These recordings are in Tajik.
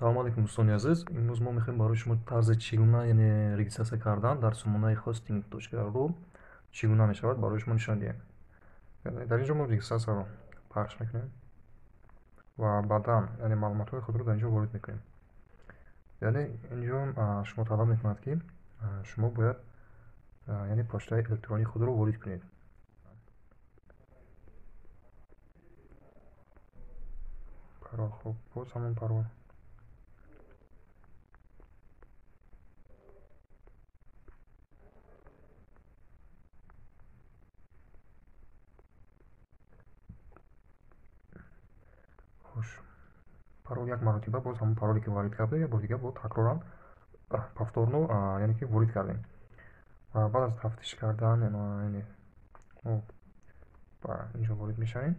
Салом алейкум дӯстони азиз. Имрӯз мо мехоҳем барои шумо тарзи чӣ гуна яъне регистрация кардан дар сомонаи хоси Тинточка.ру чӣ гуна мешавад барои шумо нишон диҳем. Дар ин ҷо мо регистратсияро пахш мекунем ва баъдан яъне маълумотҳои худро дар ин ҷо ворид мекунем. Яъне ин ҷо шумо талаб мекунад ки шумо бояд яъне почтаи электронии худро ворид кунед. Парол, хуб, боз ҳамон парол. Хуш. Парол як маротиба боз ҳамон пароле ки варид карда як бор дига бо такроран повторно яъне ки ворид кардем. Ва баъд аз тафтиш кардан яъне мо ба ин ҷо ворид мешавем.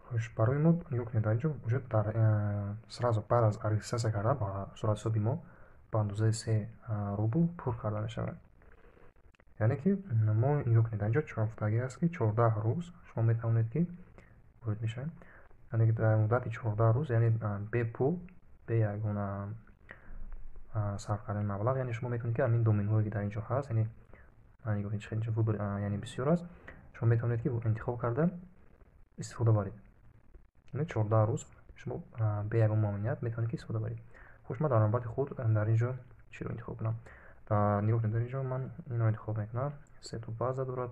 Хуш, барои мо нигоҳ кунед, дар ин ҷо бояд сразу баъд аз регистрация кардан ба суратҳисоби мо ба андозаи 3 рубл пур карда мешавад. Яъне ки мо нигоҳ кунед, дар ин ҷо чофтагӣ аст ки 14 рӯз шумо метавонед ки ворид мешавед. Яъне ки дар муддати 14 рӯз яъне бе пул, бе ягона сарф кардани маблағ, яъне шумо метавонед ки ҳамин доменҳое ки дар ин ҷо ҳаст, яъне нигоҳ чӣ хел выбор яъне бисёр аст, шумо метавонед ки интихоб карда истифода баред. Яъне 14 рӯз шумо бе ягон мамнуъият метавонед ки истифода баред. Хуш, ман дар навбати худ дар ин ҷо чиро интихоб кунам? Нигоҳ кунед, дар ин ҷо ман инро интихоб мекунам. 3 то база дорад,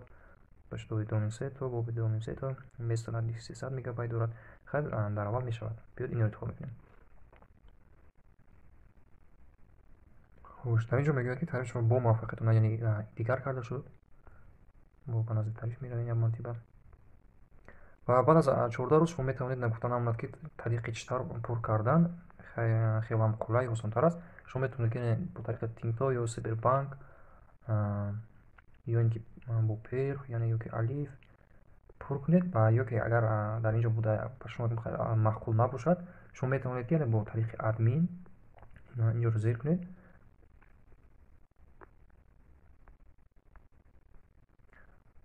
почтовый домен 3 то, боби домен 3 то, место на 300 мегабайт дорад. Хайр, дар аввал мешавад. Биёед инро интихоб мекунем. Хуш, дар ин ҷо мегӯяд ки тариф шумо бо муваффақиятона яъне дигар карда шуд. Мо ба назди тариф меравем як маротиба. Ва баъд аз 14 рӯз шумо метавонед гуфта намонад ки тариқи читар пур кардан хеле қулай осонтар аст. Шумо метавонед ки бо тариқи Тинто ё Сибербанк ё ин ки бо Пер яъне ё ки Алиф пур кунед ва ё ки агар дар ин ҷо буда ба шумо маъқул набошад, шумо метавонед ки бо тариқи админ ин ҷоро зер кунед.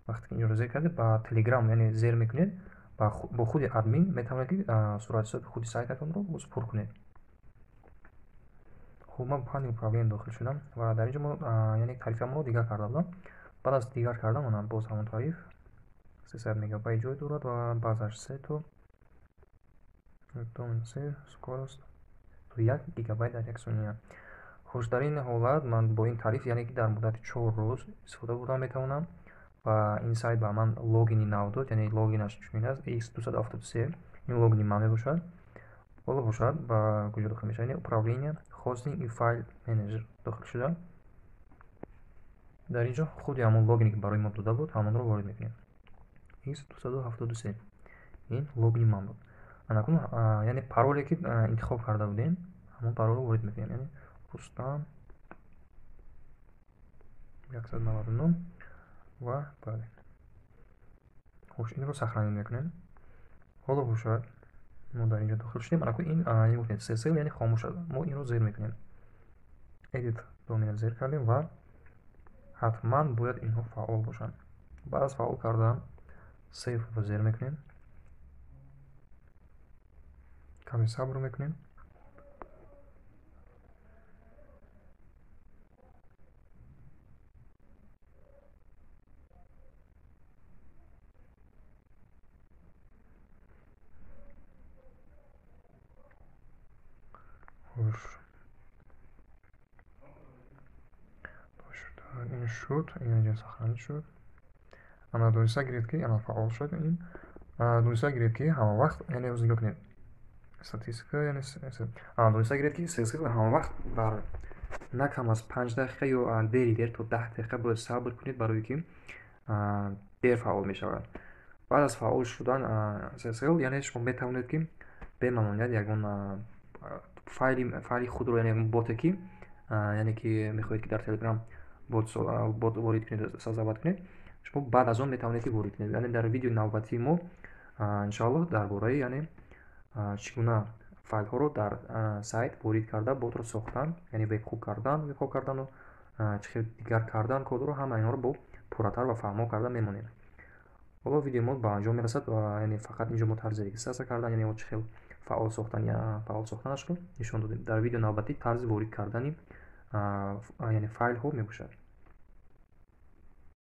Вақте ки ин ҷоро зер кардед, ба Telegram яъне зер мекунед, бо худи админ метавонед ки суратҳисоби худи сайтатонро боз пур кунед. Хуб, ман панел управления дохил шудам ва дар ин ҷо мо яъне тарифамонро дигар карда будам. Баъд аз дигар кардан онам боз ҳамон тариф 300 мегабайт ҷой дорад ва базаш 3 то, домен 3, скорост то 1 гигабайт дар 1 сония. Хуш, дар ин ҳолат ман бо ин тариф яъне ки дар муддати 4 рӯз истифода бурда метавонам ва ин сайт ба ман логини нав дод, яъне логинаш чунин аст X273, ин логини ман мебошад. Ҳоло бошад ба куҷо дохил мешавад? Яъне управление хостинг и файл менеҷер дохил шуда. Дар ин ҷо худи ҳамон логине ки барои мо дода буд, ҳамонро ворид мекунем. X273 ин логини ман буд. Анакун яъне пароле ки интихоб карда будем, ҳамон паролро ворид мекунем. Яъне Рустам 199 ва бале. Хуш, инро сохранӣ мекунем. Ҳоло бошад, мо дар ин ҷо дохил шудем. Анакун ин гуфтем сесил яъне хомӯш аст. Мо инро зер мекунем. Edit домен зер кардем ва ҳатман бояд инҳо фаъол бошанд. Баъд аз фаъол кардан сейвро зер мекунем. Каме сабр мекунем. Хуш. ин шуд, ин сохранӣ шуд. Ана дониста гиред ки ана фаъол шуд. Ин дониста гиред ки ҳама вақт яъне оз нигоҳ кунед. Статистика яъне дониста гиред ки сесил ҳама вақт бар на кам аз 5 дақиқа ё дери дер то 10 дақиқа бояд сабр кунед, барое ки дер фаъол мешавад. Баъд аз фаъол шудан сесил яъне шумо метавонед ки бе мамнуъият ягон файли худро яъне ягон боте ки яъне ки мехоҳед ки дар Telegram бот ворид кунед, созават кунед, шумо баъд аз он метавонед ки ворид кунед. Яъне дар видеои навбатии мо иншоаллоҳ дар бораи яъне чӣ гуна файлҳоро дар сайт ворид карда ботро сохтан, яъне вебхук кардану чӣ хел дигар кардан кодро, ҳама инҳоро бо пурратар ва фаҳмо карда мемонем. Ҳоло видеои мо ба анҷом мерасад ва яъне фақат ин ҷо мо тарзи регистрация кардан, яъне чӣ хел фаъол сохтанашро нишон додем. Дар видео навбатӣ тарзи ворид кардани яъне файлҳо мебошад.